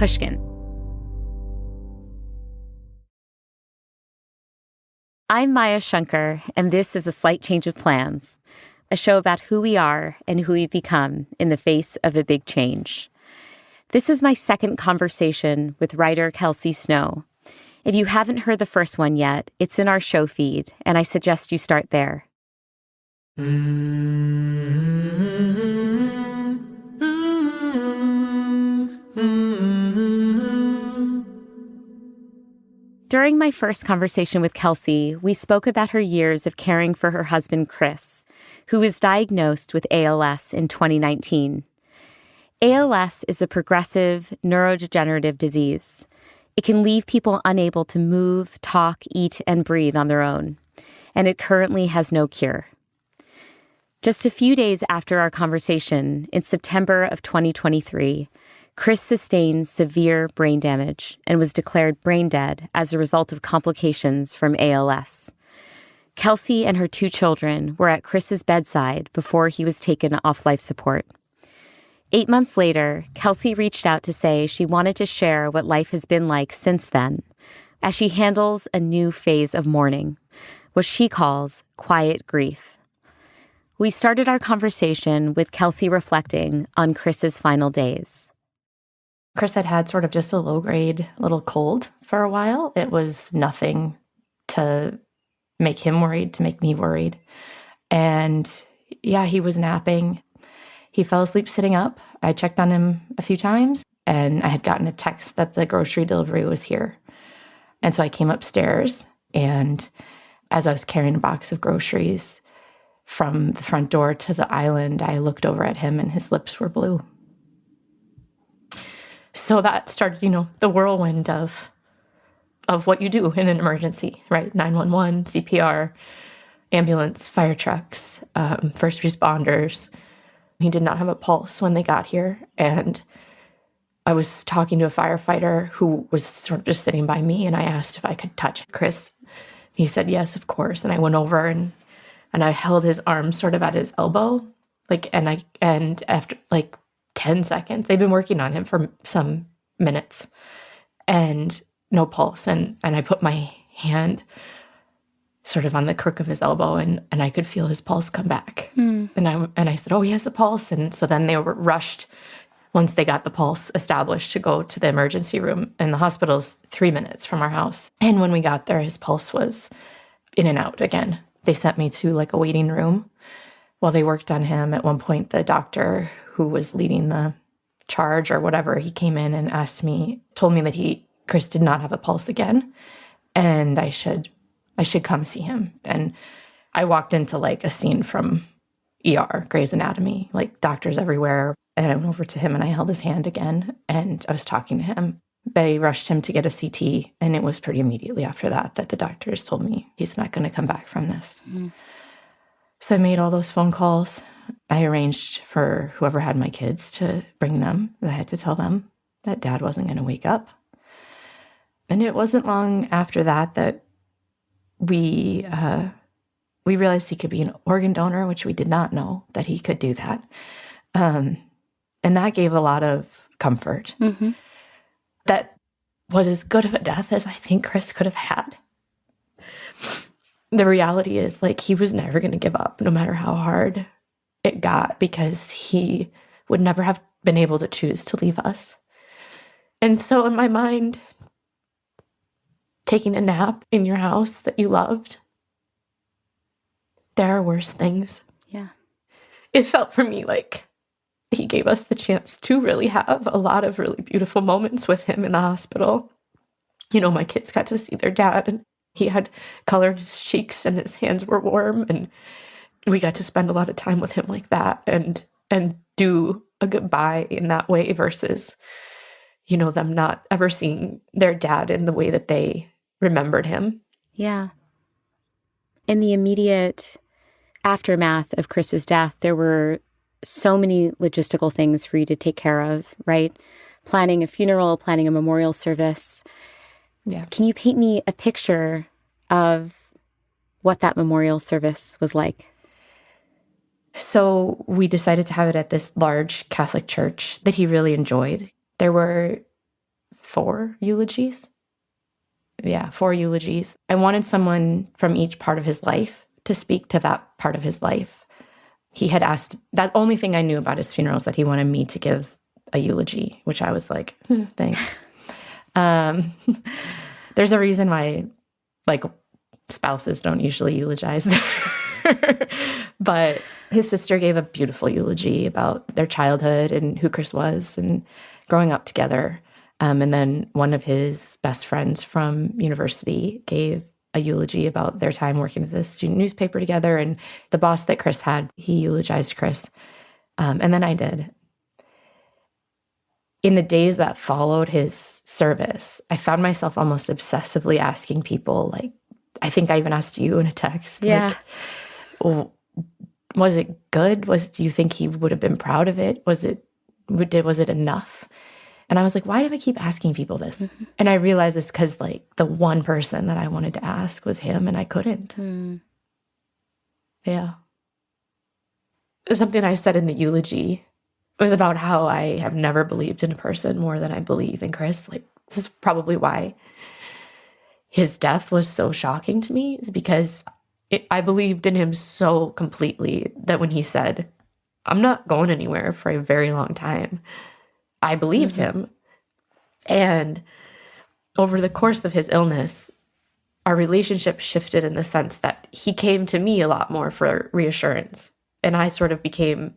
Pushkin. I'm Maya Shankar, and this is A Slight Change of Plans, a show about who we are and who we've become in the face of a big change. This is my second conversation with writer Kelsey Snow. If you haven't heard the first one yet, it's in our show feed, and I suggest you start there. During my first conversation with Kelsey, we spoke about her years of caring for her husband, Chris, who was diagnosed with ALS in 2019. ALS is a progressive neurodegenerative disease. It can leave people unable to move, talk, eat, and breathe on their own, and it currently has no cure. Just a few days after our conversation, in September of 2023, Chris sustained severe brain damage and was declared brain dead as a result of complications from ALS. Kelsey and her 2 children were at Chris's bedside before he was taken off life support. 8 months later, Kelsey reached out to say she wanted to share what life has been like since then, as she handles a new phase of mourning, what she calls quiet grief. We started our conversation with Kelsey reflecting on Chris's final days. Chris had sort of just a low-grade little cold for a while. It was nothing to make him worried, to make me worried. And yeah, he was napping. He fell asleep sitting up. I checked on him a few times, and I had gotten a text that the grocery delivery was here. And so I came upstairs, and as I was carrying a box of groceries from the front door to the island, I looked over at him, and his lips were blue. So that started, the whirlwind of what you do in an emergency, right? 911, CPR, ambulance, fire trucks, first responders. He did not have a pulse when they got here. And I was talking to a firefighter who was sort of just sitting by me, and I asked if I could touch Chris. He said, yes, of course. And I went over and I held his arm sort of at his elbow, and after 10 seconds, they've been working on him for some minutes, and no pulse. And I put my hand sort of on the crook of his elbow, and I could feel his pulse come back. And I said, oh, he has a pulse. And so then they were rushed, once they got the pulse established, to go to the emergency room. And the hospital's 3 minutes from our house. And when we got there, his pulse was in and out again. They sent me to a waiting room while they worked on him. At one point, the doctor who was leading the charge or whatever, he came in and told me that Chris did not have a pulse again, and I should come see him. And I walked into a scene from ER, Grey's Anatomy, doctors everywhere. And I went over to him and I held his hand again, and I was talking to him. They rushed him to get a CT, and it was pretty immediately after that the doctors told me he's not going to come back from this. So I made all those phone calls. I arranged for whoever had my kids to bring them. I had to tell them that Dad wasn't going to wake up. And it wasn't long after that we realized he could be an organ donor, which we did not know that he could do that. And that gave a lot of comfort. Mm-hmm. That was as good of a death as I think Chris could have had. The reality is, he was never going to give up, no matter how hard it got, because he would never have been able to choose to leave us. And so in my mind, taking a nap in your house that you loved, there are worse things. Yeah. It felt for me like he gave us the chance to really have a lot of really beautiful moments with him in the hospital. My kids got to see their dad, and he had color in his cheeks and his hands were warm, and we got to spend a lot of time with him like that and do a goodbye in that way versus, them not ever seeing their dad in the way that they remembered him. Yeah. In the immediate aftermath of Chris's death, there were so many logistical things for you to take care of, right? Planning a funeral, planning a memorial service. Yeah. Can you paint me a picture of what that memorial service was like? So we decided to have it at this large Catholic church that he really enjoyed. There were 4 eulogies. Yeah, 4 eulogies. I wanted someone from each part of his life to speak to that part of his life. He had asked, that only thing I knew about his funeral is that he wanted me to give a eulogy, which I was like, thanks. There's a reason why, like, spouses don't usually eulogize. But his sister gave a beautiful eulogy about their childhood and who Chris was and growing up together. And then one of his best friends from university gave a eulogy about their time working at the student newspaper together. And the boss that Chris had, he eulogized Chris. And then I did. In the days that followed his service, I found myself almost obsessively asking people, like, I think I even asked you in a text, yeah. like, was it good? Do you think he would have been proud of it? Was it enough? And I was like, why do I keep asking people this? Mm-hmm. And I realized it's because, like, the one person that I wanted to ask was him, and I couldn't. Mm. Yeah. Something I said in the eulogy was about how I have never believed in a person more than I believe in Chris. Like, this is probably why his death was so shocking to me, is because I believed in him so completely that when he said, I'm not going anywhere for a very long time, I believed him. And over the course of his illness, our relationship shifted in the sense that he came to me a lot more for reassurance. And I sort of became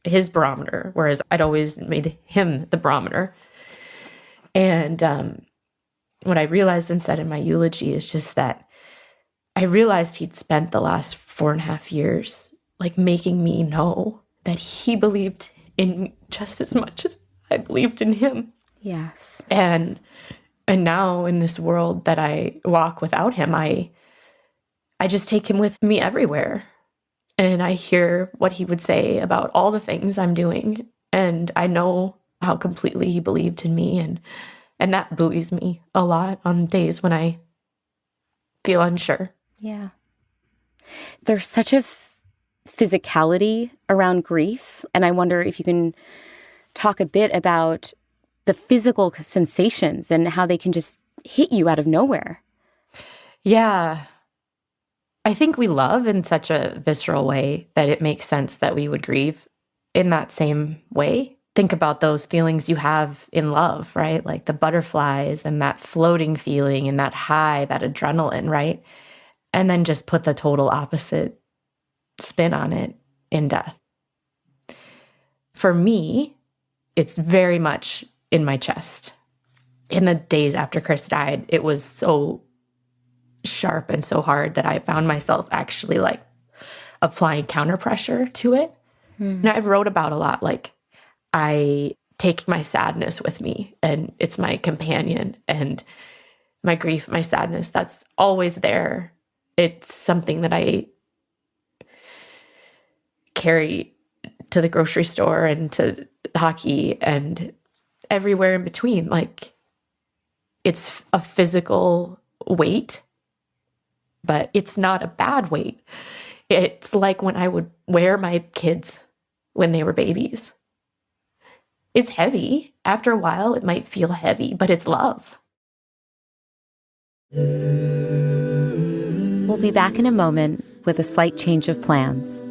his barometer, whereas I'd always made him the barometer. And what I realized and said in my eulogy is just that I realized he'd spent the last 4.5 years, like, making me know that he believed in me just as much as I believed in him. Yes. And now in this world that I walk without him, I just take him with me everywhere. And I hear what he would say about all the things I'm doing. And I know how completely he believed in me. And that buoys me a lot on days when I feel unsure. Yeah. There's such a physicality around grief. And I wonder if you can talk a bit about the physical sensations and how they can just hit you out of nowhere. Yeah. I think we love in such a visceral way that it makes sense that we would grieve in that same way. Think about those feelings you have in love, right? Like the butterflies and that floating feeling and that high, that adrenaline, right? And then just put the total opposite spin on it in death. For me, it's very much in my chest. In the days after Chris died, it was so sharp and so hard that I found myself actually, like, applying counter pressure to it. And I've wrote about a lot, like, I take my sadness with me and it's my companion, and my grief, my sadness, that's always there. It's something that I carry to the grocery store and to hockey and everywhere in between. Like, it's a physical weight, but it's not a bad weight. It's like when I would wear my kids when they were babies. It's heavy. After a while, it might feel heavy, but it's love. We'll be back in a moment with a slight change of plans.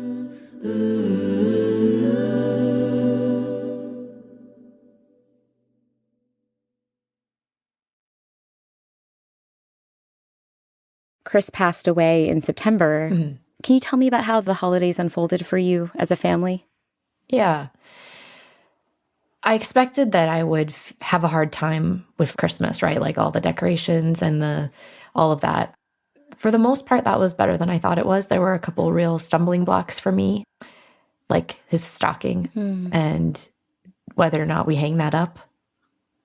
Chris passed away in September. Mm-hmm. Can you tell me about how the holidays unfolded for you as a family? Yeah. I expected that I would have a hard time with Christmas, right? Like all the decorations and all of that. For the most part, that was better than I thought it was. There were a couple real stumbling blocks for me, like his stocking and whether or not we hang that up.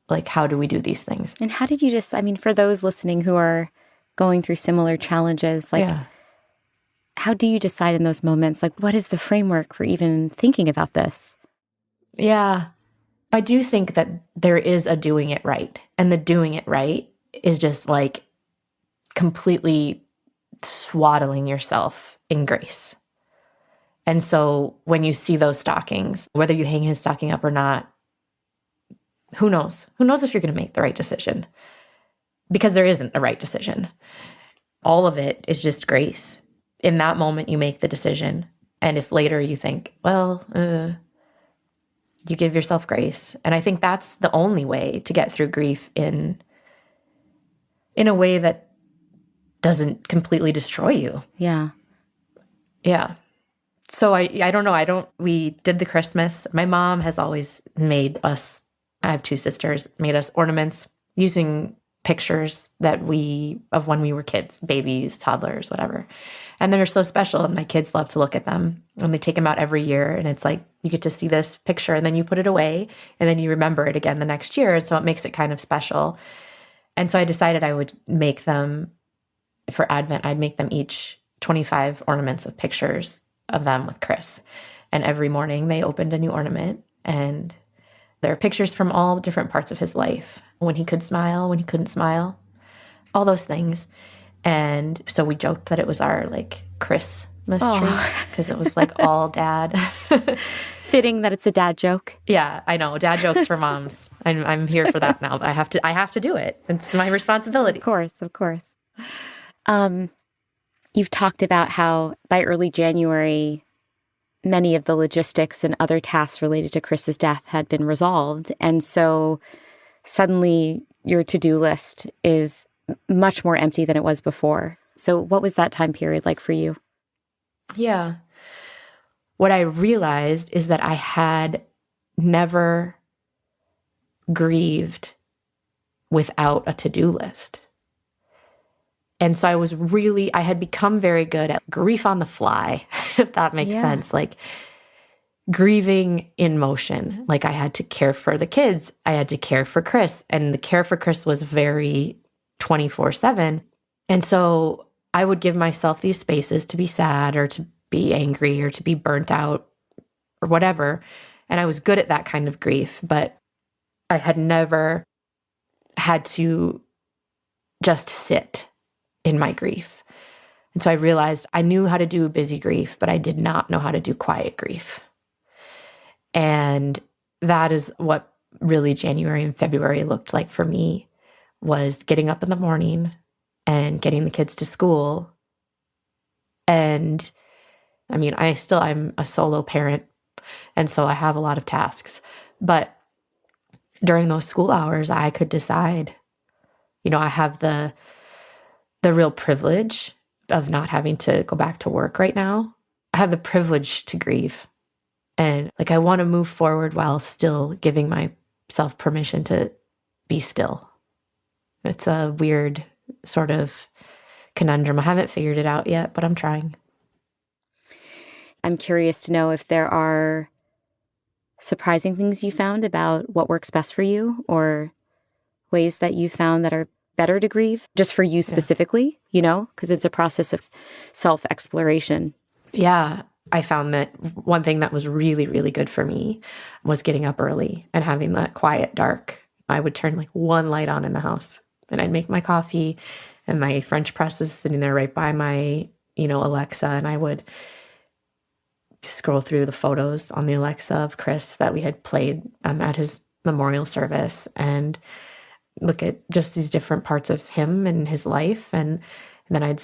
Like, how do we do these things? And how did you for those listening who are going through similar challenges, how do you decide in those moments? Like, what is the framework for even thinking about this? Yeah. I do think that there is a doing it right. And the doing it right is just like completely swaddling yourself in grace. And so when you see those stockings, whether you hang his stocking up or not, who knows? Who knows if you're going to make the right decision? Because there isn't a right decision. All of it is just grace. In that moment, you make the decision. And if later you think, well, you give yourself grace. And I think that's the only way to get through grief in a way that doesn't completely destroy you. Yeah. Yeah. So I don't know. We did the Christmas. My mom has always made us, I have 2 sisters, made us ornaments using pictures of when we were kids, babies, toddlers, whatever. And they're so special, and my kids love to look at them. And they take them out every year, and it's like you get to see this picture, and then you put it away, and then you remember it again the next year. So it makes it kind of special. And so I decided I would make them, for Advent, I'd make them each 25 ornaments of pictures of them with Chris. And every morning they opened a new ornament, and there are pictures from all different parts of his life. When he could smile, when he couldn't smile, all those things. And so we joked that it was our like Christmas tree, because it was like all dad. Fitting that it's a dad joke. Yeah, I know. Dad jokes for moms. I'm here for that now. But I have to do it. It's my responsibility. Of course. You've talked about how by early January, many of the logistics and other tasks related to Chris's death had been resolved. And so suddenly your to-do list is much more empty than it was before. So what was that time period like for you? Yeah. What I realized is that I had never grieved without a to-do list. And so I had become very good at grief on the fly, if that makes sense. Like grieving in motion. Like I had to care for the kids. I had to care for Chris. And the care for Chris was very 24/7. And so I would give myself these spaces to be sad or to be angry or to be burnt out or whatever. And I was good at that kind of grief, but I had never had to just sit in my grief. And so I realized I knew how to do busy grief, but I did not know how to do quiet grief. And that is what really January and February looked like for me, was getting up in the morning and getting the kids to school. And I mean, I'm a solo parent, and so I have a lot of tasks. But during those school hours, I could decide, I have the real privilege of not having to go back to work right now. I have the privilege to grieve. And like, I want to move forward while still giving myself permission to be still. It's a weird sort of conundrum. I haven't figured it out yet, but I'm trying. I'm curious to know if there are surprising things you found about what works best for you, or ways that you found that are better to grieve, just for you specifically, because it's a process of self-exploration. Yeah. I found that one thing that was really, really good for me was getting up early and having that quiet, dark. I would turn like one light on in the house, and I'd make my coffee, and my French press is sitting there right by my, Alexa. And I would scroll through the photos on the Alexa of Chris that we had played at his memorial service, and look at just these different parts of him and his life. And then I'd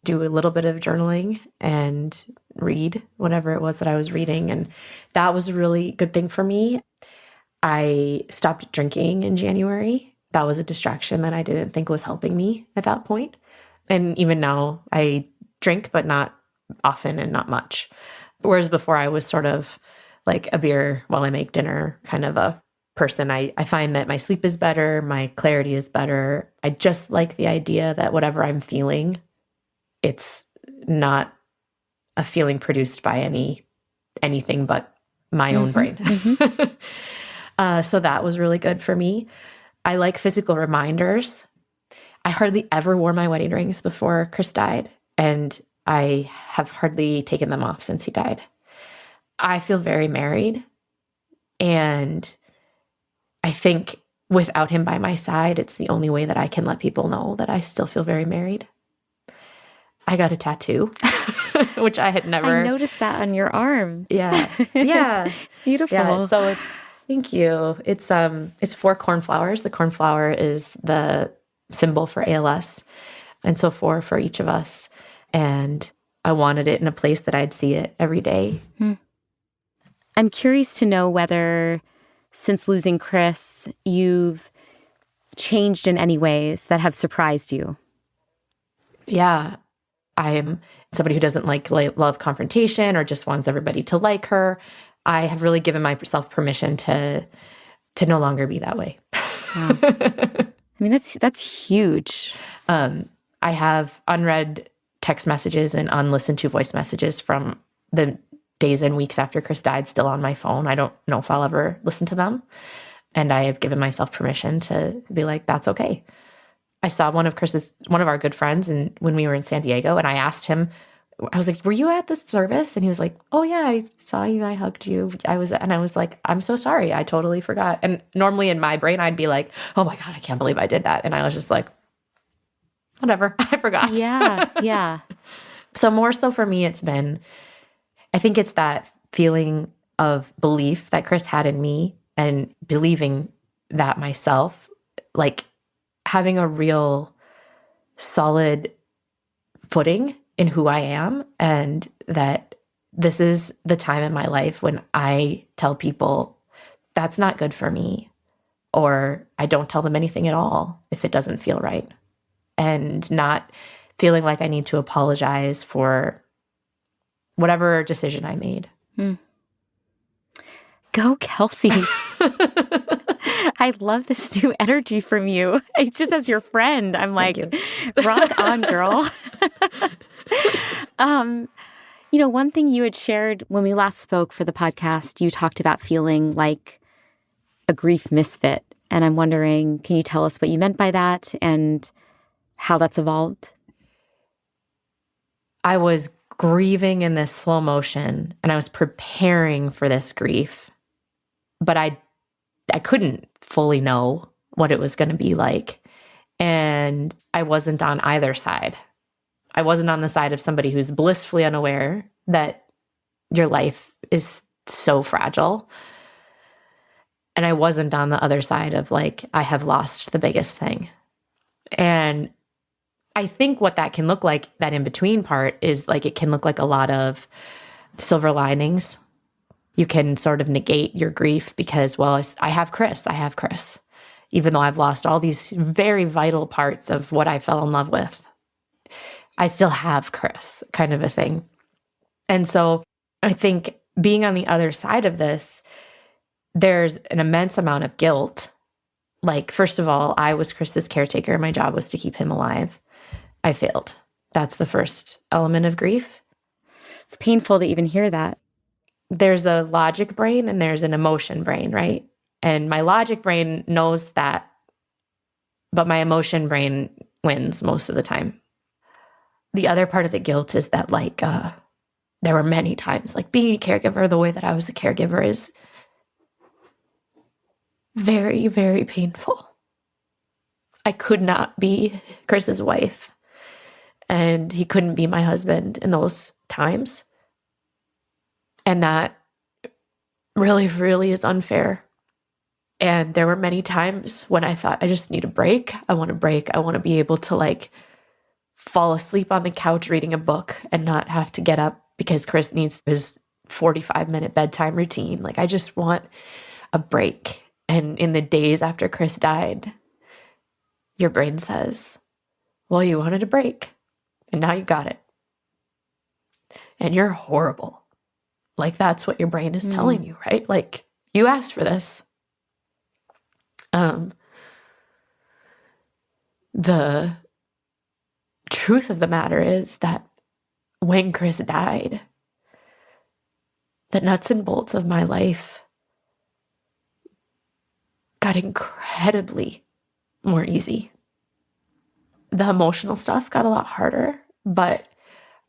do a little bit of journaling and read whatever it was that I was reading. And that was a really good thing for me. I stopped drinking in January. That was a distraction that I didn't think was helping me at that point. And even now I drink, but not often and not much. Whereas before I was sort of like a beer while I make dinner kind of a person. I find that my sleep is better, my clarity is better. I just like the idea that whatever I'm feeling, it's not a feeling produced by anything but my own brain. So that was really good for me. I like physical reminders. I hardly ever wore my wedding rings before Chris died, and I have hardly taken them off since he died. I feel very married, and I think without him by my side, it's the only way that I can let people know that I still feel very married. I got a tattoo, which I had never. I noticed that on your arm. Yeah. Yeah. It's beautiful. Yeah. So Thank you. It's 4 cornflowers. The cornflower is the symbol for ALS. And so 4 for each of us. And I wanted it in a place that I'd see it every day. I'm curious to know whether, since losing Chris, you've changed in any ways that have surprised you. Yeah. I am somebody who doesn't love confrontation or just wants everybody to like her. I have really given myself permission to no longer be that way. Wow. I mean, that's huge. I have unread text messages and unlistened to voice messages from the days and weeks after Chris died still on my phone. I don't know if I'll ever listen to them. And I have given myself permission to be like, that's okay. I saw one of our good friends when we were in San Diego, and I asked him, I was like, were you at this service? And he was like, oh yeah, I saw you. I hugged you. I was like, I'm so sorry. I totally forgot. And normally in my brain, I'd be like, oh my God, I can't believe I did that. And I was just like, whatever, I forgot. Yeah. Yeah. So more so for me, I think it's that feeling of belief that Chris had in me and believing that myself, like having a real solid footing in who I am, and that this is the time in my life when I tell people that's not good for me, or I don't tell them anything at all if it doesn't feel right, and not feeling like I need to apologize for whatever decision I made. Go, Kelsey. I love this new energy from you. It's just as your friend, I'm like, rock on, girl. One thing you had shared when we last spoke for the podcast, you talked about feeling like a grief misfit. And I'm wondering, can you tell us what you meant by that and how that's evolved? I was grieving in this slow motion, and I was preparing for this grief, but I couldn't fully know what it was going to be like. And I wasn't on either side. I wasn't on the side of somebody who's blissfully unaware that your life is so fragile. And I wasn't on the other side of like, I have lost the biggest thing. And I think what that can look like, that in between part, is like it can look like a lot of silver linings. You can sort of negate your grief because, well, I have Chris. Even though I've lost all these very vital parts of what I fell in love with, I still have Chris, kind of a thing. And so I think being on the other side of this, there's an immense amount of guilt. Like, first of all, I was Chris's caretaker. My job was to keep him alive. I failed. That's the first element of grief. It's painful to even hear that. There's a logic brain and there's an emotion brain, right? And my logic brain knows that, but my emotion brain wins most of the time. The other part of the guilt is that, like, there were many times, like, being a caregiver, the way that I was a caregiver is very, very painful. I could not be Chris's wife, and he couldn't be my husband in those times. And that really, really is unfair. And there were many times when I thought, I just need a break. I want a break. I want to be able to, like, fall asleep on the couch reading a book and not have to get up because Chris needs his 45-minute bedtime routine. Like, I just want a break. And in the days after Chris died, your brain says, well, you wanted a break and now you got it. And you're horrible. Like, that's what your brain is telling you, right? Like, you asked for this. The truth of the matter is that when Chris died, the nuts and bolts of my life got incredibly more easy. The emotional stuff got a lot harder, but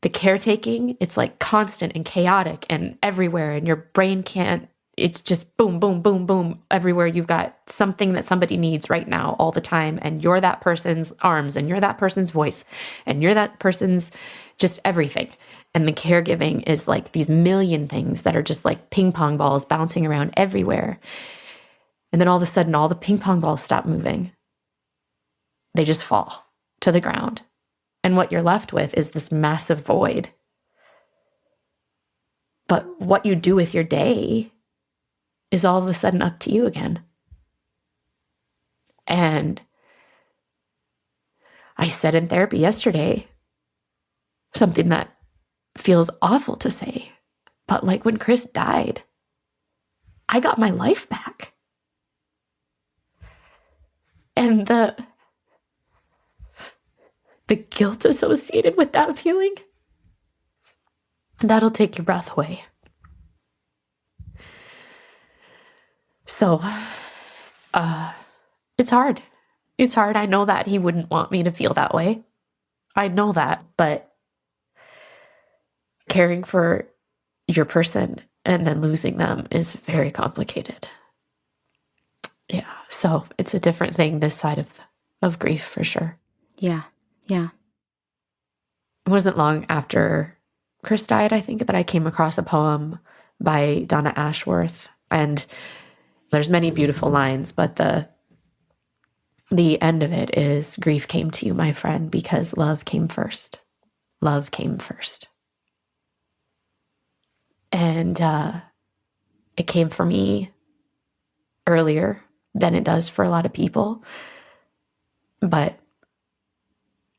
the caretaking, it's like constant and chaotic and everywhere, and your brain can't, it's just boom, boom, boom, boom. Everywhere you've got something that somebody needs right now all the time, and you're that person's arms, and you're that person's voice, and you're that person's just everything. And the caregiving is like these million things that are just like ping pong balls bouncing around everywhere. And then all of a sudden, all the ping pong balls stop moving. They just fall to the ground. And what you're left with is this massive void. But what you do with your day is all of a sudden up to you again. And I said in therapy yesterday, something that feels awful to say, but like when Chris died, I got my life back. And the guilt associated with that feeling, that'll take your breath away. So, it's hard. It's hard. I know that he wouldn't want me to feel that way. I know that, but caring for your person and then losing them is very complicated. Yeah. So it's a different thing this side of grief for sure. Yeah. Yeah. It wasn't long after Chris died, I think, that I came across a poem by Donna Ashworth. And there's many beautiful lines, but the end of it is, grief came to you, my friend, because love came first. Love came first. And it came for me earlier than it does for a lot of people. But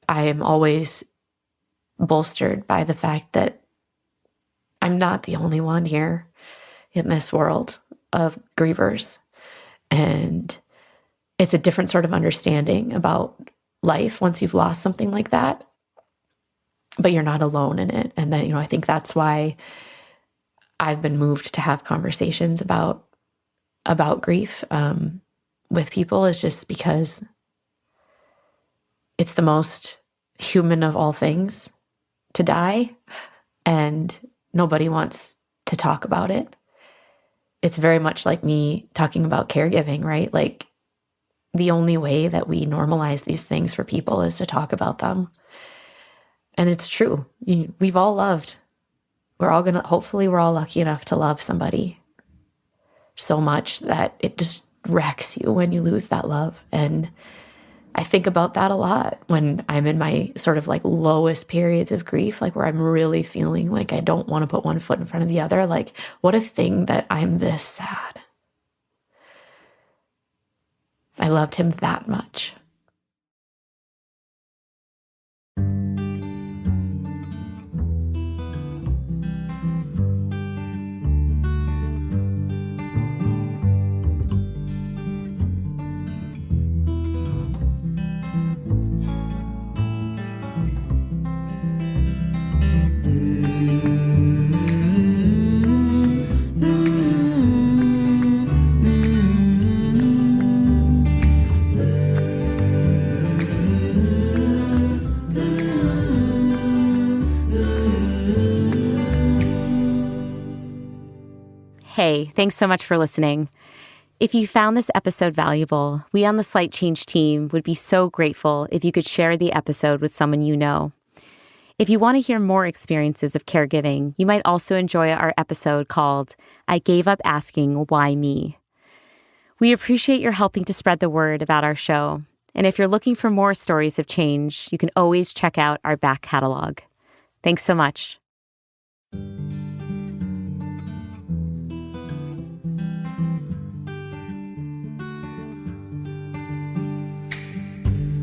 I am always bolstered by the fact that I'm not the only one here in this world of grievers. And it's a different sort of understanding about life once you've lost something like that. But you're not alone in it. And then, I think that's why I've been moved to have conversations about grief with people, is just because it's the most human of all things to die, and nobody wants to talk about it. It's very much like me talking about caregiving, right? Like, the only way that we normalize these things for people is to talk about them. And it's true. We've all loved. Hopefully we're all lucky enough to love somebody so much that it just wrecks you when you lose that love. And I think about that a lot when I'm in my sort of like lowest periods of grief, like where I'm really feeling like I don't want to put one foot in front of the other. Like, what a thing that I'm this sad. I loved him that much. Hey, thanks so much for listening. If you found this episode valuable, we on the Slight Change team would be so grateful if you could share the episode with someone you know. If you want to hear more experiences of caregiving, you might also enjoy our episode called I Gave Up Asking Why Me. We appreciate your helping to spread the word about our show. And if you're looking for more stories of change, you can always check out our back catalog. Thanks so much.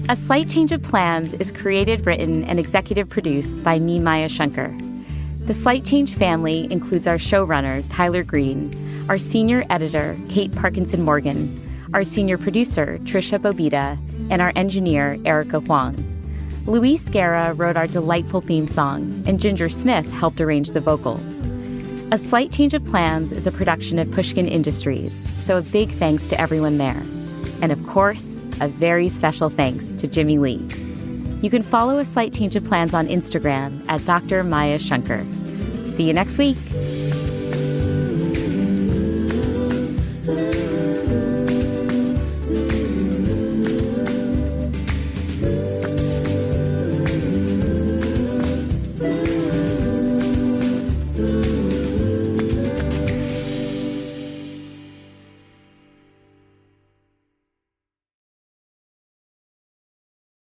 A Slight Change of Plans is created, written, and executive produced by me, Maya Shankar. The Slight Change family includes our showrunner, Tyler Green, our senior editor, Kate Parkinson Morgan, our senior producer, Trisha Bobita, and our engineer, Erica Huang. Luis Guerra wrote our delightful theme song, and Ginger Smith helped arrange the vocals. A Slight Change of Plans is a production of Pushkin Industries, so a big thanks to everyone there. And of course, a very special thanks to Jimmy Lee. You can follow A Slight Change of Plans on Instagram at Dr. Maya Shankar. See you next week.